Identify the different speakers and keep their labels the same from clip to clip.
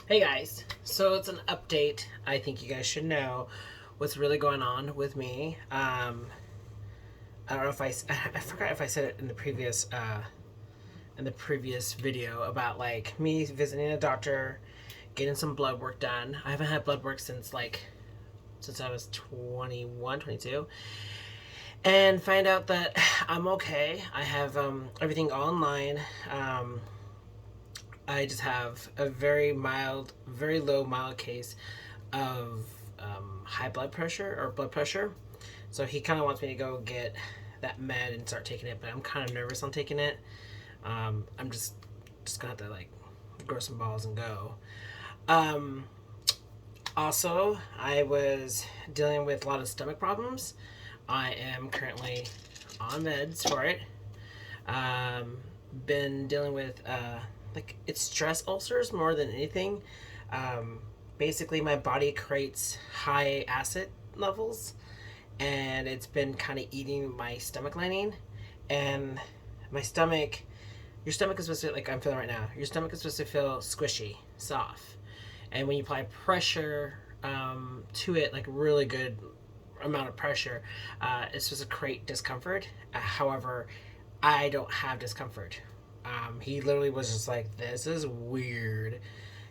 Speaker 1: Hey guys, so it's an update. I think you guys should know what's really going on with me. I don't know if I forgot if I said it in the previous video about like me visiting a doctor, getting some blood work done. I haven't had blood work since I was 21, 22, and find out that I'm okay. I have everything online. I just have a very mild, very low mild case of high blood pressure or blood pressure. So he kind of wants me to go get that med and start taking it, but I'm kind of nervous on taking it. I'm just gonna have to like grow some balls and go. Um, Also, I was dealing with a lot of stomach problems. I am currently on meds for it. Um, been dealing with like it's stress ulcers more than anything. Um, Basically, my body creates high acid levels, and it's been kind of eating my stomach lining, and my stomach. Your stomach is supposed to, like I'm feeling right now. Your stomach is supposed to feel squishy, soft, and when you apply pressure to it, like really good amount of pressure, it's supposed to create discomfort. However, I don't have discomfort. He literally was just like, "This is weird."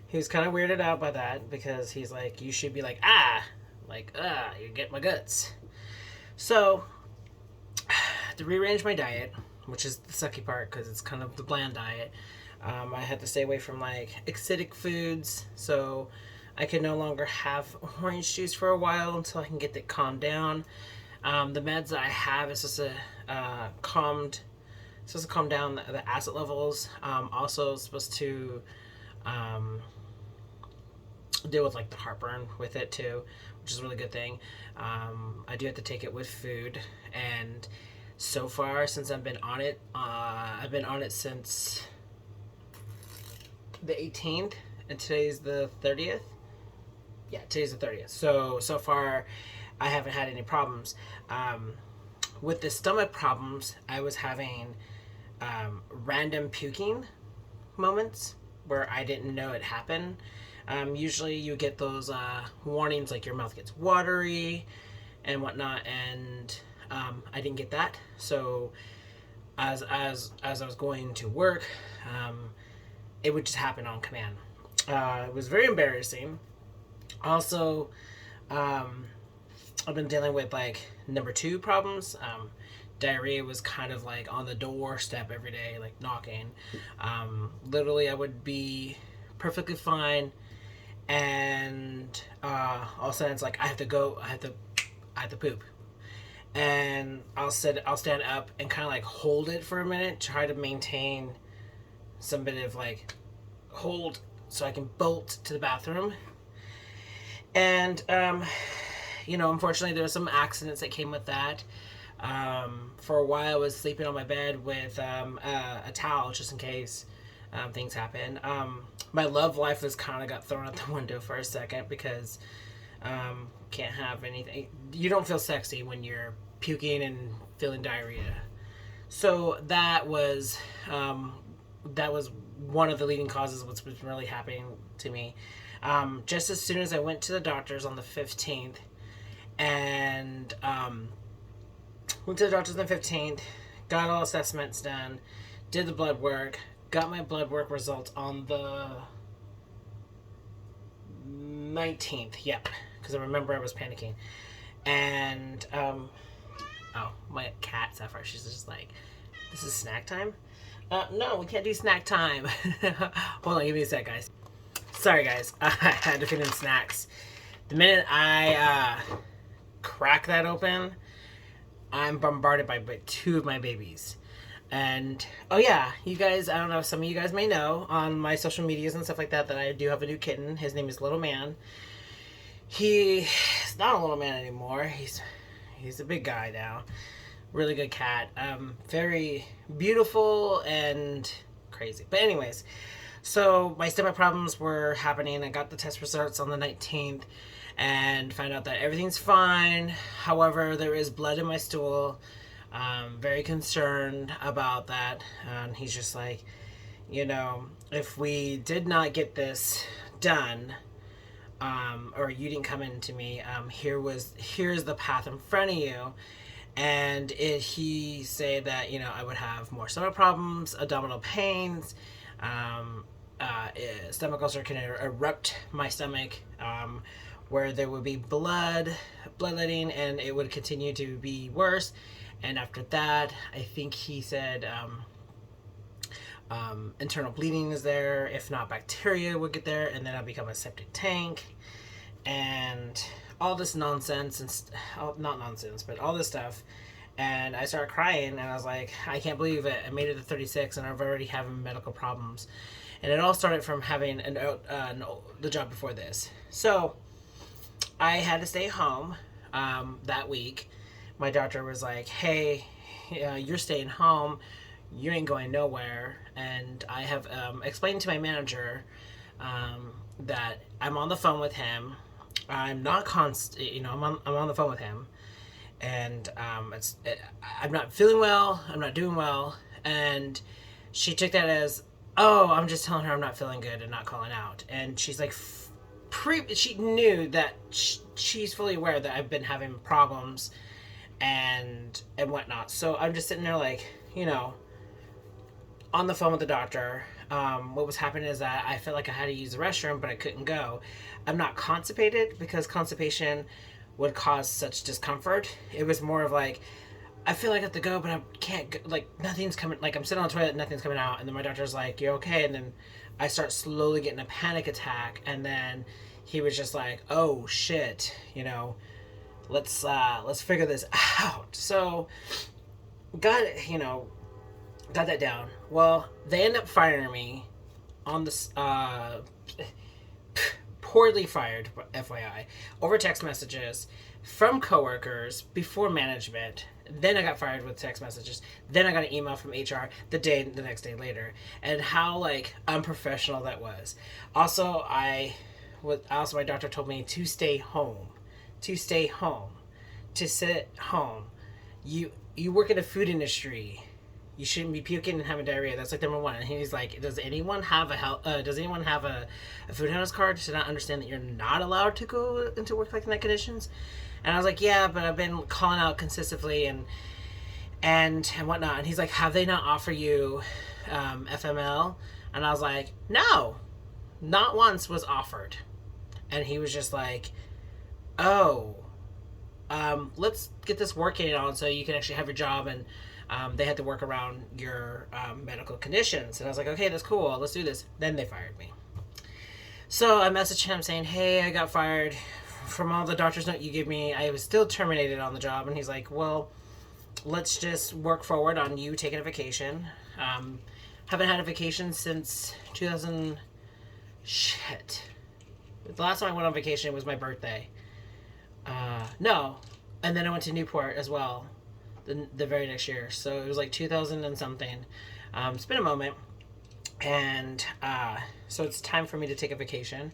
Speaker 1: He was kind of weirded out by that because he's like, "You should be you get my guts." So to rearrange my diet, which is the sucky part because it's kind of the bland diet. I had to stay away from like acidic foods, so I can no longer have orange juice for a while until I can get it calmed down. The meds that I have is just supposed to calm down the acid levels. Also supposed to um, deal with like the heartburn with it too, which is a really good thing. I do have to take it with food, and so far since I've been on it since the 18th, and today's the 30th. Yeah, today's the 30th. So far, I haven't had any problems. Um, with the stomach problems, I was having random puking moments where I didn't know it happened. Usually, you get those warnings like your mouth gets watery and whatnot, and I didn't get that. So, as I was going to work, it would just happen on command. It was very embarrassing. Also, um, I've been dealing with like number two problems. Diarrhea was kind of like on the doorstep every day, like knocking. Literally, I would be perfectly fine, and all of a sudden it's like I have to go. I have to poop, and I'll stand up and kind of like hold it for a minute, try to maintain some bit of like hold so I can bolt to the bathroom. And unfortunately, there were some accidents that came with that. For a while, I was sleeping on my bed with a towel just in case things happen. My love life was kind of got thrown out the window for a second because can't have anything. You don't feel sexy when you're puking and feeling diarrhea. So that was one of the leading causes of what's been really happening to me. Just as soon as I went to the doctors on the 15th, and went to the doctors on the 15th, got all assessments done, did the blood work, got my blood work results on the 19th. Yep, because I remember I was panicking. And, oh, my cat, Sapphire, she's just like, "This is snack time?" No, we can't do snack time. Hold on, give me a sec, guys. Sorry, guys. I had to feed in snacks. The minute I crack that open, I'm bombarded by two of my babies. And oh yeah, you guys, I don't know, some of you guys may know on my social medias and stuff like that I do have a new kitten. His name is Little Man. He's not a little man anymore. He's a big guy now. Really good cat. Very beautiful and crazy. But anyways, so my stomach problems were happening. I got the test results on the 19th and found out that everything's fine. However, there is blood in my stool. Very concerned about that. And he's just like, if we did not get this done, or you didn't come into me. Here's the path in front of you. And he said that, you know, I would have more stomach problems, abdominal pains, stomach ulcer can erupt my stomach, where there would be bloodletting, and it would continue to be worse. And after that, I think he said internal bleeding is there. If not, bacteria would get there, and then I'll become a septic tank, and all this nonsense not nonsense, but all this stuff. And I started crying, and I was like, I can't believe it. I made it to 36, and I'm already having medical problems. And it all started from having the job before this. So I had to stay home that week. My doctor was like, hey, you're staying home. You ain't going nowhere. And I have explained to my manager that I'm on the phone with him. I'm not I'm on the phone with him, and I'm not feeling well. I'm not doing well, and she took that as, oh, I'm just telling her I'm not feeling good and not calling out. And she's like, she knew that she's fully aware that I've been having problems and whatnot. So I'm just sitting there like, you know, on the phone with the doctor. What was happening is that I felt like I had to use the restroom, but I couldn't go. I'm not constipated, because constipation would cause such discomfort. It was more of like, I feel like I have to go, but I can't go, like nothing's coming, like I'm sitting on the toilet, nothing's coming out. And then my doctor's like, you okay? And then I start slowly getting a panic attack. And then he was just like, oh shit, you know, let's figure this out. So got that down. Well, they end up firing me on this, poorly fired, FYI, over text messages from coworkers before management. Then I got fired with text messages. Then I got an email from HR the next day later. And how like unprofessional that was. Also, my doctor told me to stay home, to sit home. You work in the food industry. You shouldn't be puking and having diarrhea. That's like number one. And he's like, does anyone have a food handler's card to not understand that you're not allowed to go into work like in that conditions? And I was like, yeah, but I've been calling out consistently and whatnot. And he's like, have they not offer you FML? And I was like, no, not once was offered. And he was just like, oh, let's get this working on so you can actually have your job. And they had to work around your medical conditions. And I was like, okay, that's cool. Let's do this. Then they fired me. So I messaged him saying, hey, I got fired. From all the doctor's note you gave me, I was still terminated on the job. And he's like, well, let's just work forward on you taking a vacation. Haven't had a vacation since 2000. Shit. The last time I went on vacation was my birthday. No. And then I went to Newport as well. The very next year. So it was like 2000 and something. It's been a moment. And so it's time for me to take a vacation.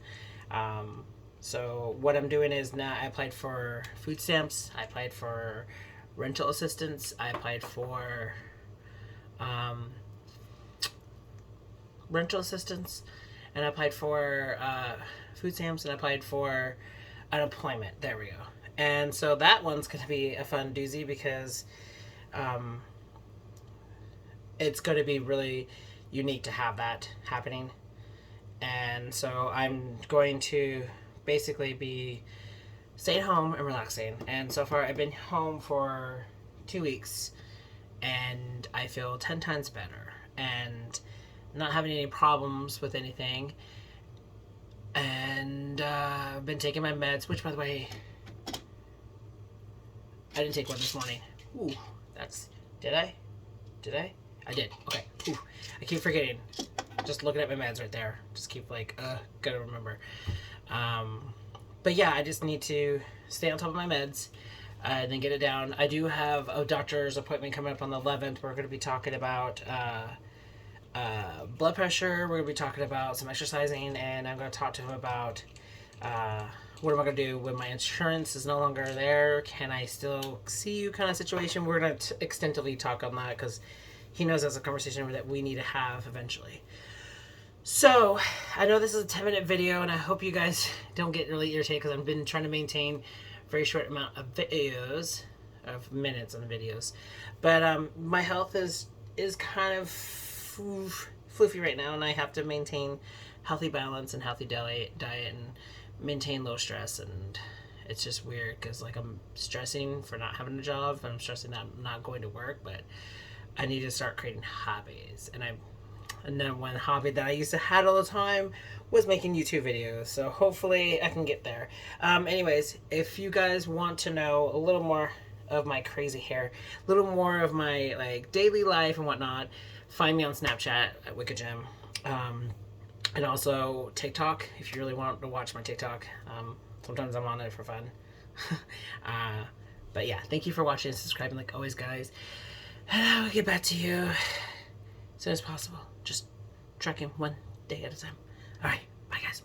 Speaker 1: So what I'm doing is now I applied for food stamps. I applied for rental assistance. I applied for rental assistance. And I applied for food stamps. And I applied for unemployment. There we go. And so that one's going to be a fun doozy because it's going to be really unique to have that happening. And so I'm going to basically be staying home and relaxing. And so far I've been home for 2 weeks and I feel 10 times better and not having any problems with anything. And I've been taking my meds, which by the way, I didn't take one this morning. Ooh, did I? I did. Okay. Ooh, I keep forgetting. Just looking at my meds right there. Just keep like, gotta remember. But yeah, I just need to stay on top of my meds and then get it down. I do have a doctor's appointment coming up on the 11th. We're going to be talking about blood pressure. We're going to be talking about some exercising, and I'm going to talk to him about what am I going to do when my insurance is no longer there? Can I still see you kind of situation? We're going to extensively talk on that because he knows that's a conversation that we need to have eventually. So, I know this is a 10-minute video, and I hope you guys don't get really irritated because I've been trying to maintain a very short amount of videos, of minutes on the videos. But my health is kind of floofy right now, and I have to maintain healthy balance and healthy diet and maintain low stress. And it's just weird because like I'm stressing for not having a job, and I'm stressing that I'm not going to work, but I need to start creating hobbies. And then one hobby that I used to have all the time was making YouTube videos. So hopefully I can get there. Anyways, if you guys want to know a little more of my crazy hair, a little more of my like daily life and whatnot, find me on Snapchat at Wicked Gym. And also TikTok if you really want to watch my TikTok. Sometimes I'm on it for fun. But yeah, thank you for watching and subscribing like always, guys. And I will get back to you as soon as possible. Just trucking one day at a time. All right, bye, guys.